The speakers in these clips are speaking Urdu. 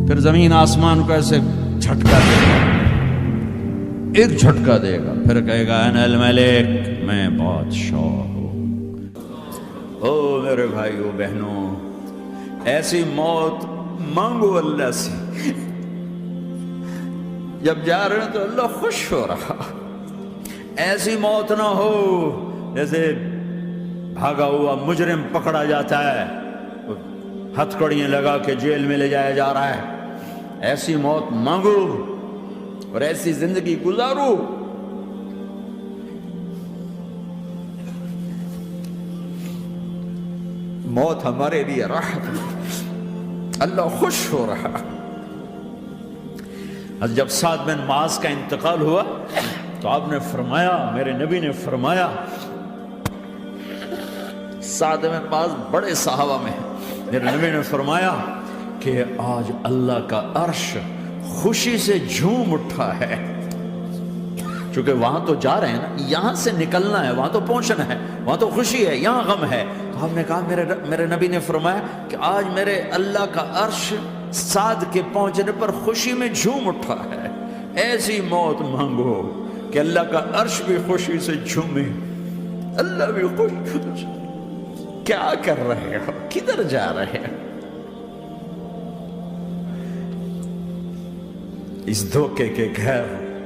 پھر زمین آسمان کو ایسے جھٹکا دے گا، ایک جھٹکا دے گا، پھر کہے گا انا الملک، میں بادشاہ ہوں۔ او میرے بھائیو بہنوں، ایسی موت مانگو اللہ سے، جب جا رہے ہیں تو اللہ خوش ہو رہا۔ ایسی موت نہ ہو جیسے بھاگا ہوا مجرم پکڑا جاتا ہے، ہتھکڑیاں لگا کے جیل میں لے جایا جا رہا ہے۔ ایسی موت مانگو اور ایسی زندگی گزارو۔ موت ہمارے لیے راحت ہے، اللہ خوش ہو رہا۔ جب سعد بن معاذ کا انتقال ہوا تو آپ نے فرمایا، میرے نبی نے فرمایا، سعد بن معاذ بڑے صحابہ میں ہیں، میرے نبی نے فرمایا کہ آج اللہ کا عرش خوشی سے جھوم اٹھا ہے، چونکہ وہاں تو جا رہے ہیں نا، یہاں سے نکلنا ہے، وہاں تو پہنچنا ہے، وہاں تو خوشی ہے، یہاں غم ہے۔ تو آپ نے کہا، میرے نبی نے فرمایا کہ آج میرے اللہ کا عرش سعد کے پہنچنے پر خوشی میں جھوم اٹھا ہے۔ ایسی موت مانگو کہ اللہ کا عرش بھی خوشی سے جھومے، اللہ بھی خوش۔ کیا کر رہے ہو؟ کدھر جا رہے ہو؟ اس دھوکے کے گھر،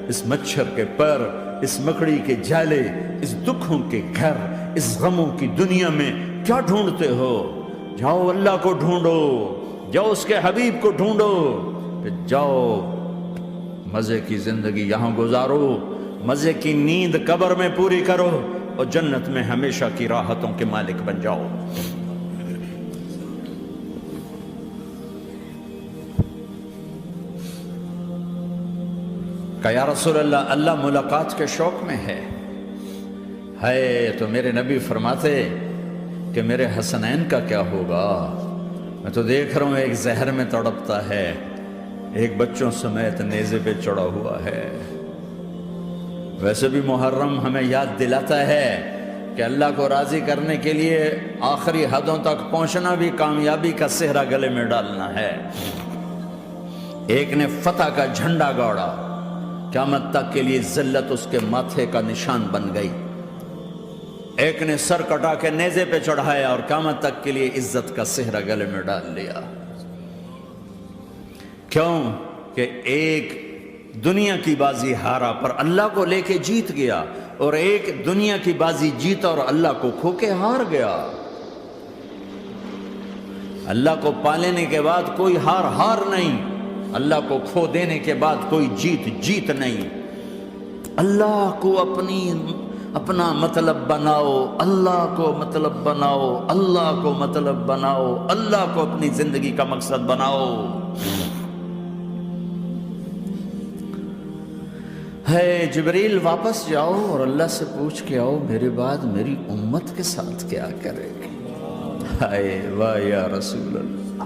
اس مچھر کے پر، اس مکڑی کے جالے، اس دکھوں کے گھر، اس غموں کی دنیا میں کیا ڈھونڈتے ہو؟ جاؤ اللہ کو ڈھونڈو، جاؤ اس کے حبیب کو ڈھونڈو، پھر جاؤ مزے کی زندگی یہاں گزارو، مزے کی نیند قبر میں پوری کرو، اور جنت میں ہمیشہ کی راحتوں کے مالک بن جاؤ۔ کہا یا رسول اللہ، اللہ ملاقات کے شوق میں ہے۔ تو میرے نبی فرماتے کہ میرے حسنین کا کیا ہوگا؟ میں تو دیکھ رہا ہوں ایک زہر میں تڑپتا ہے، ایک بچوں سمیت نیزے پہ چڑھا ہوا ہے۔ ویسے بھی محرم ہمیں یاد دلاتا ہے کہ اللہ کو راضی کرنے کے لیے آخری حدوں تک پہنچنا بھی کامیابی کا صحرا گلے میں ڈالنا ہے۔ ایک نے فتح کا جھنڈا گاڑا، قیامت تک کے لیے ذلت اس کے ماتھے کا نشان بن گئی۔ ایک نے سر کٹا کے نیزے پہ چڑھایا اور قیامت تک کے لیے عزت کا صحرا گلے میں ڈال لیا۔ کیوں کہ ایک دنیا کی بازی ہارا پر اللہ کو لے کے جیت گیا، اور ایک دنیا کی بازی جیتا اور اللہ کو کھو کے ہار گیا۔ اللہ کو پا لینے کے بعد کوئی ہار نہیں، اللہ کو کھو دینے کے بعد کوئی جیت نہیں۔ اللہ کو اپنا مطلب بناؤ، اللہ کو مطلب بناؤ، اللہ کو مطلب بناؤ، اللہ کو اپنی زندگی کا مقصد بناؤ۔ جبریل واپس جاؤ اور اللہ سے پوچھ کے آؤ میرے بعد میری امت کے ساتھ کیا کرے گی؟ واہ یا رسول اللہ۔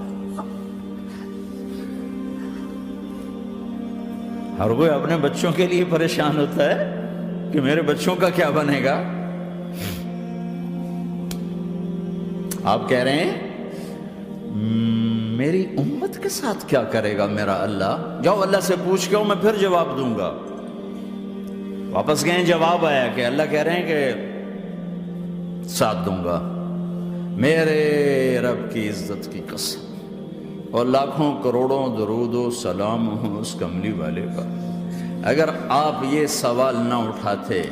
ہر کوئی اپنے بچوں کے لیے پریشان ہوتا ہے کہ میرے بچوں کا کیا بنے گا۔ آپ کہہ رہے ہیں میری امت کے ساتھ کیا کرے گا میرا اللہ؟ جاؤ اللہ سے پوچھ کے میں پھر جواب دوں گا۔ واپس گئے، جواب آیا کہ اللہ کہہ رہے ہیں کہ ساتھ دوں گا، میرے رب کی عزت کی قسم، اور لاکھوں کروڑوں درود و سلام ہوں اس کملی والے کا۔ اگر آپ یہ سوال نہ اٹھاتے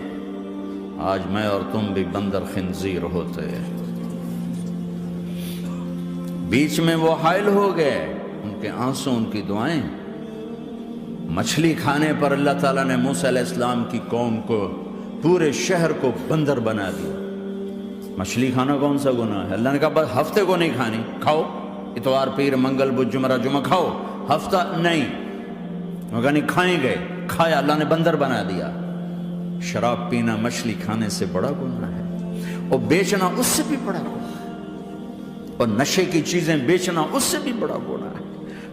آج میں اور تم بھی بندر خنزیر ہوتے۔ بیچ میں وہ حائل ہو گئے، ان کے آنسو، ان کی دعائیں۔ مچھلی کھانے پر اللہ تعالیٰ نے موسیٰ علیہ السلام کی قوم کو، پورے شہر کو بندر بنا دیا۔ مچھلی کھانا کون سا گناہ ہے؟ اللہ نے کہا بس ہفتے کو نہیں کھانی، کھاؤ، اتوار پیر منگل بدھ جمعہ جمعہ کھاؤ، ہفتہ نہیں۔ وہ کہا نہیں، کھائیں گے، کھایا، اللہ نے بندر بنا دیا۔ شراب پینا مچھلی کھانے سے بڑا گناہ ہے، اور بیچنا اس سے بھی بڑا گناہ ہے، اور نشے کی چیزیں بیچنا اس سے بھی بڑا گناہ ہے،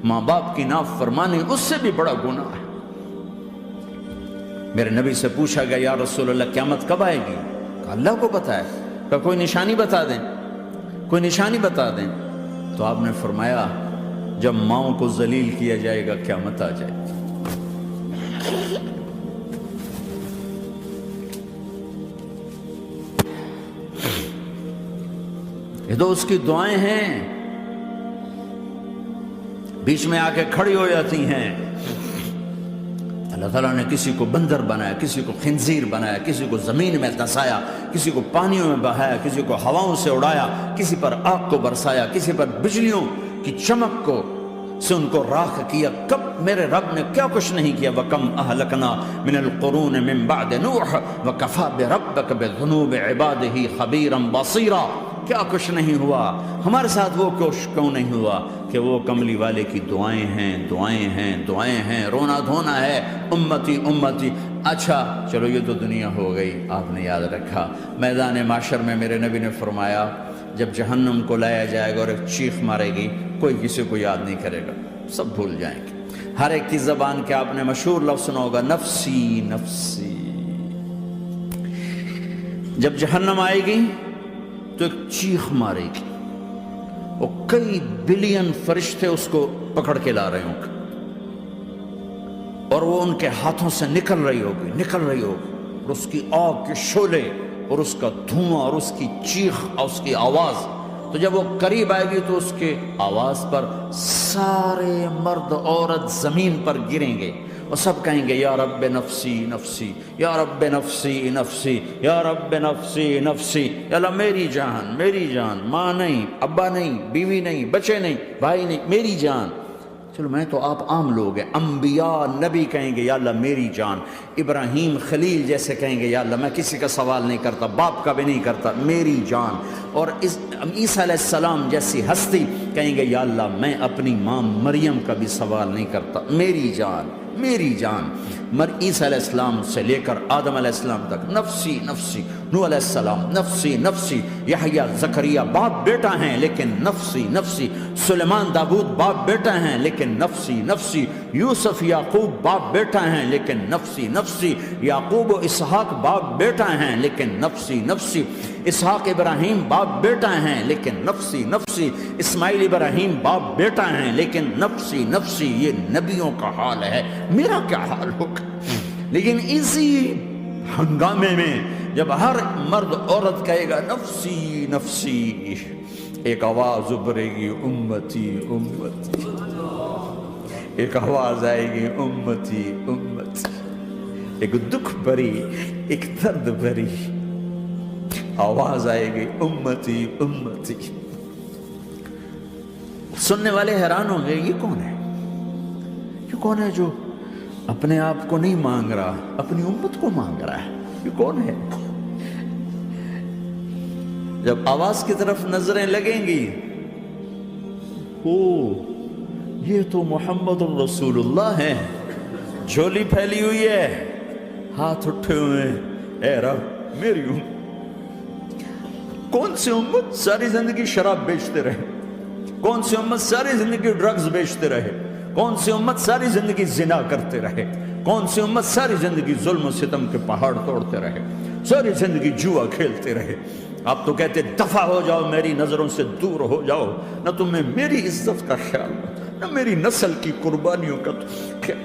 ماں باپ کی نافرمانی اس سے بھی بڑا گناہ ہے۔ میرے نبی سے پوچھا گیا یا رسول اللہ قیامت کب آئے گی؟ کہا اللہ کو پتہ ہے۔ کہا کوئی نشانی بتا دیں، کوئی نشانی بتا دیں۔ تو آپ نے فرمایا جب ماؤں کو ذلیل کیا جائے گا قیامت آ جائے گی۔ یہ تو اس کی دعائیں ہیں، بیچ میں آ کے کھڑی ہو جاتی ہیں۔ اللہ تعالیٰ نے کسی کو بندر بنایا، کسی کو خنزیر بنایا، کسی کو زمین میں دھسایا، کسی کو پانیوں میں بہایا، کسی کو ہواؤں سے اڑایا، کسی پر آگ کو برسایا، کسی پر بجلیوں کی چمک کو سے ان کو راکھ کیا۔ کب میرے رب نے کیا کچھ نہیں کیا۔ وَكَمْ أَهْلَكْنَا مِنَ الْقُرُونِ مِن بَعْدِ نُوحٍ وَكَفَىٰ بِرَبِّكَ بِذُنُوبِ عِبَادِهِ خَبِيرًا بَصِيرًا۔ کیا کچھ نہیں ہوا ہمارے ساتھ، وہ کچھ کیوں نہیں ہوا کہ وہ کملی والے کی دعائیں ہیں، دعائیں ہیں، دعائیں ہیں، رونا دھونا ہے، امتی امتی۔ اچھا چلو یہ تو دنیا ہو گئی، آپ نے یاد رکھا میدان معاشر میں میرے نبی نے فرمایا جب جہنم کو لایا جائے گا اور ایک چیخ مارے گی، کوئی کسی کو یاد نہیں کرے گا، سب بھول جائیں گے۔ ہر ایک کی زبان کے آپ نے مشہور لفظ سنا ہوگا، نفسی نفسی۔ جب جہنم آئے گی تو ایک چیخ مارے گی، اور کئی بلین فرشتے اس کو پکڑ کے لا رہے ہوں گے، اور وہ ان کے ہاتھوں سے نکل رہی ہوگی، اور اس کی آگ کے شعلے اور اس کا دھواں اور اس کی چیخ اور اس کی آواز۔ تو جب وہ قریب آئے گی تو اس کے آواز پر سارے مرد عورت زمین پر گریں گے اور سب کہیں گے یا رب نفسی نفسی، یا رب نفسی نفسی، یا رب نفسی نفسی۔ یا اللہ میری جان، میری جان، ماں نہیں، ابا نہیں، بیوی نہیں، بچے نہیں، بھائی نہیں، میری جان۔ چلو میں تو آپ عام لوگ ہیں، انبیاء نبی کہیں گے یا اللہ میری جان، ابراہیم خلیل جیسے کہیں گے یا اللہ میں کسی کا سوال نہیں کرتا، باپ کا بھی نہیں کرتا، میری جان۔ اور عیسیٰ علیہ السلام جیسی ہستی کہیں گے یا اللہ میں اپنی ماں مریم کا بھی سوال نہیں کرتا، میری جان، میری جان۔ عیسیٰ علیہ السلام سے لے کر آدم علیہ السلام تک نفسی نفسی، نوح علیہ السلام نفسی نفسی، یحییٰ زکریا باپ بیٹا ہیں لیکن نفسی نفسی، سلیمان داؤد باپ بیٹا ہیں لیکن نفسی نفسی، یوسف یعقوب باپ بیٹا ہیں لیکن نفسی نفسی، یعقوب و اسحاق باپ بیٹا ہیں لیکن نفسی نفسی، اسحاق ابراہیم باپ بیٹا ہیں لیکن نفسی نفسی، اسماعیل ابراہیم باپ بیٹا ہیں لیکن نفسی نفسی۔ یہ نبیوں کا حال ہے، میرا کیا حال ہوگا؟ لیکن اسی ہنگامے میں جب ہر مرد عورت کہے گا نفسی نفسی، ایک آواز ابھرے گی امتی امتی، ایک آواز آئے گی امتی امتی، ایک دکھ بھری، ایک درد بھری آواز آئے گی امتی امتی۔ سننے والے حیران ہوں گے یہ کون ہے، یہ کون ہے جو اپنے آپ کو نہیں مانگ رہا، اپنی امت کو مانگ رہا ہے، یہ کون ہے؟ جب آواز کی طرف نظریں لگیں گی، او یہ تو محمد الرسول اللہ ہے، جھولی پھیلی ہوئی ہے، ہاتھ اٹھے ہوئے ہیں، اے رب میری امت۔ کون سی امت ساری زندگی شراب بیچتے رہے، کون سی امت ساری زندگی ڈرگز بیچتے رہے، کون سی امت ساری زندگی زنا کرتے رہے، کون سی امت ساری زندگی ظلم و ستم کے پہاڑ توڑتے رہے، ساری زندگی جوا کھیلتے رہے۔ آپ تو کہتے دفع ہو جاؤ، میری نظروں سے دور ہو جاؤ، نہ تمہیں میری عزت کا خیال، نہ میری نسل کی قربانیوں کا خیال،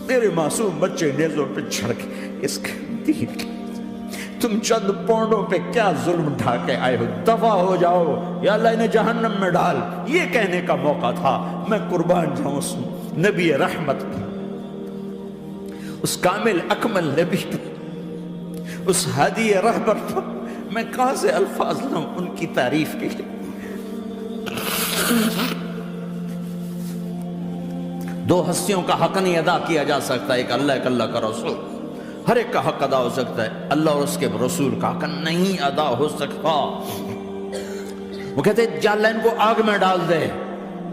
میرے معصوم بچے نیزوں پہ چڑھ کے اس کے دین کے تم چند پونڈوں پہ کیا ظلم ڈھا کے آئے ہو، دفع ہو جاؤ، یا اللہ انہیں جہنم میں ڈال۔ یہ کہنے کا موقع تھا، میں قربان جاؤں اس نبی رحمت پر، اس کامل اکمل نبی پر، اس ہادی رہبر پر۔ میں کہاں سے الفاظ لوں ان کی تعریف کے لیے؟ دو ہستیوں کا حق نہیں ادا کیا جا سکتا، ایک اللہ، ایک اللہ کا رسول۔ ہر ایک کا حق ادا ہو سکتا ہے، اللہ اور اس کے رسول کا حق نہیں ادا ہو سکتا۔ وہ کہتے جا اللہ ان کو آگ میں ڈال دے،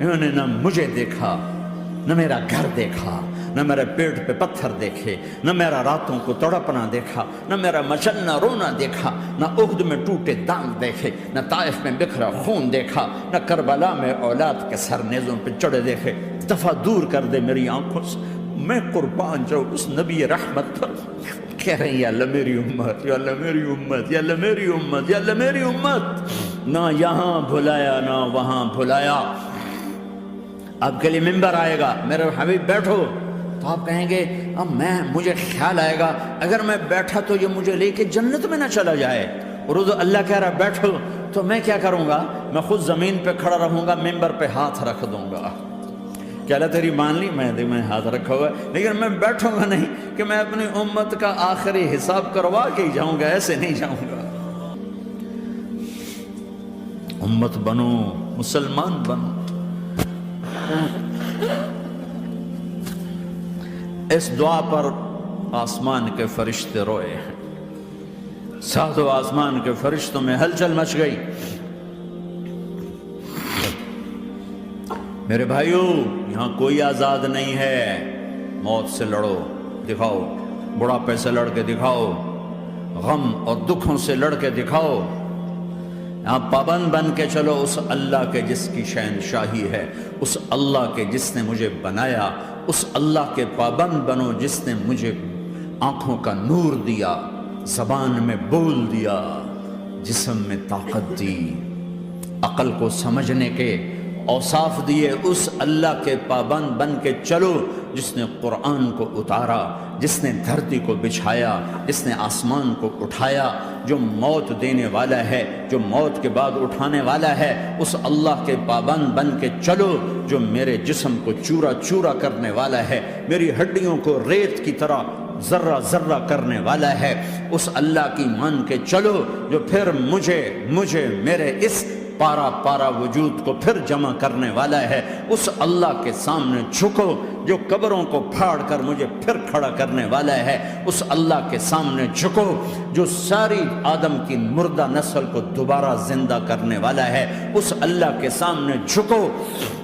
انہوں نے نہ مجھے دیکھا، نہ میرا گھر دیکھا، نہ میرے پیٹ پہ پتھر دیکھے، نہ میرا راتوں کو تڑپنا دیکھا، نہ میرا مچلنا رونا دیکھا، نہ احد میں ٹوٹے دانت دیکھے، نہ طائف میں بکھرا خون دیکھا، نہ کربلا میں اولاد کے سر نیزوں پہ چڑھے دیکھے۔ دفعہ دور کر دے میری آنکھوں سے، میں قربان جاؤں اس نبی رحمت پر۔ کہہ رہے ہیں یا اللہ میری امت، یا اللہ میری امت، یا اللہ میری امت، یا اللہ میری امت۔ نہ یہاں بھلایا نہ وہاں بھلایا، آپ کے لیے ممبر آئے گا، میرے حبیب بیٹھو، تو آپ کہیں گے اب مجھے خیال آئے گا اگر میں بیٹھا تو یہ مجھے لے کے جنت میں نہ چلا جائے، اور اللہ کہہ رہا بیٹھو، تو میں کیا کروں گا؟ میں خود زمین پہ کھڑا رہوں گا، ممبر پہ ہاتھ رکھ دوں گا کہ اللہ تیری مان لی، میں ہاتھ رکھا ہوا ہے، لیکن میں بیٹھوں گا نہیں کہ میں اپنی امت کا آخری حساب کروا کے ہی جاؤں گا، ایسے نہیں جاؤں گا۔ امت بنو، مسلمان بنو۔ اس دعا پر آسمان کے فرشتے روئے ہیں، ساتوں آسمان کے فرشتوں میں ہلچل مچ گئی۔ میرے بھائیوں، یہاں کوئی آزاد نہیں ہے، موت سے لڑو، دکھاؤ، بڑھاپے سے لڑ کے دکھاؤ، غم اور دکھوں سے لڑ کے دکھاؤ، یہاں پابند بن کے چلو اس اللہ کے جس کی شہنشاہی ہے، اس اللہ کے جس نے مجھے بنایا، اس اللہ کے پابند بنو جس نے مجھے آنکھوں کا نور دیا، زبان میں بول دیا، جسم میں طاقت دی، عقل کو سمجھنے کے اوصاف دیے، اس اللہ کے پابند بن کے چلو جس نے قرآن کو اتارا، جس نے دھرتی کو بچھایا، جس نے آسمان کو اٹھایا، جو موت دینے والا ہے، جو موت کے بعد اٹھانے والا ہے، اس اللہ کے پابند بن کے چلو جو میرے جسم کو چورا چورا کرنے والا ہے، میری ہڈیوں کو ریت کی طرح ذرہ ذرہ کرنے والا ہے، اس اللہ کی مان کے چلو جو پھر مجھے میرے اس پارا پارا وجود کو پھر جمع کرنے والا ہے، اس اللہ کے سامنے جھکو جو قبروں کو پھاڑ کر مجھے پھر کھڑا کرنے والا ہے، اس اللہ کے سامنے جھکو جو ساری آدم کی مردہ نسل کو دوبارہ زندہ کرنے والا ہے، اس اللہ کے سامنے جھکو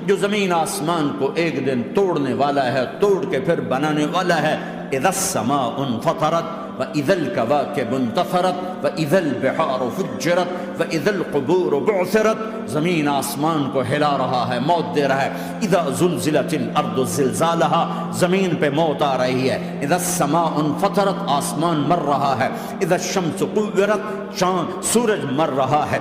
جو زمین آسمان کو ایک دن توڑنے والا ہے، توڑ کے پھر بنانے والا ہے۔ اذا السماء انفطرت وَإِذَا الْكَوَاكِبُ انتَثَرَتْ وَإِذَا الْبِحَارُ فُجِّرَتْ وَإِذَا الْقُبُورُ بُعْثِرَتْ، زمین آسمان کو ہلا رہا ہے، موت دے رہا ہے۔ اِذَا زُلْزِلَتِ الْأَرْضُ زِلْزَالَهَا، زمین پہ موت آ رہی ہے۔ اِذَا السَّمَاءُ انفطرت، آسمان مر رہا ہے۔ اِذَا الشَّمْسُ كُوِّرَتْ، سورج مر رہا ہے۔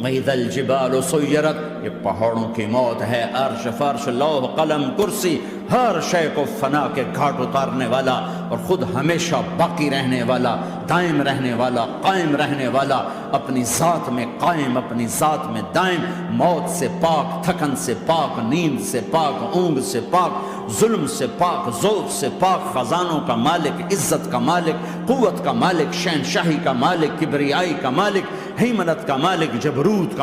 وَإِذَا الْجِبَالُ سُيِّرَتْ، یہ پہاڑوں کی موت ہے۔ عرش فرش لوح قلم کرسی، ہر شے کو فنا کے گھاٹ اتارنے والا اور خود ہمیشہ باقی رہنے والا، دائم رہنے والا، قائم رہنے والا، اپنی ذات میں قائم، اپنی ذات میں دائم، موت سے پاک، تھکن سے پاک، نیند سے پاک، اونگ سے پاک، ظلم سے پاک، ذوق سے پاک، خزانوں کا مالک، عزت کا مالک، قوت کا مالک، شہنشاہی کا مالک، کبریائی کا مالک، ہیمنت کا مالک، جبروت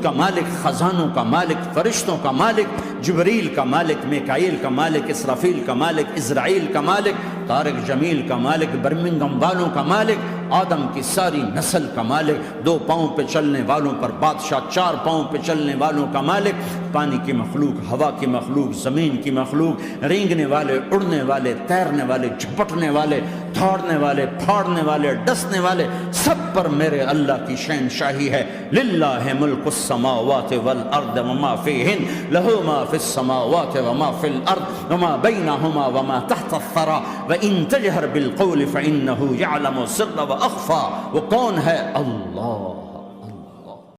کا مالک، خزانوں کا مالک، فرشتوں کا مالک، جبریل کا مالک، میکائیل کا مالک، اسرافیل کا مالک، اسرائیل کا مالک، طارق جمیل کا مالک، برمنگم والوں کا مالک، آدم کی ساری نسل کا مالک، 2 پاؤں پہ چلنے والوں پر بادشاہ، 4 پاؤں پہ چلنے والوں کا مالک، پانی کی مخلوق، ہوا کی مخلوق، زمین کی مخلوق، رینگنے والے، اڑنے والے، تیرنے والے، جھپٹنے والے، دھاڑنے والے، پھاڑنے والے، ڈسنے والے، سب پر میرے اللہ کی شہنشاہی ہے۔ للہ ملک السماوات والارض وما فیہن، لہ ما فی السماوات وما فی الارض وما بینہما وما تحت الثری وان تجہر بالقول فانہ یعلم السر واخفی۔ وہ کون ہے؟ اللہ۔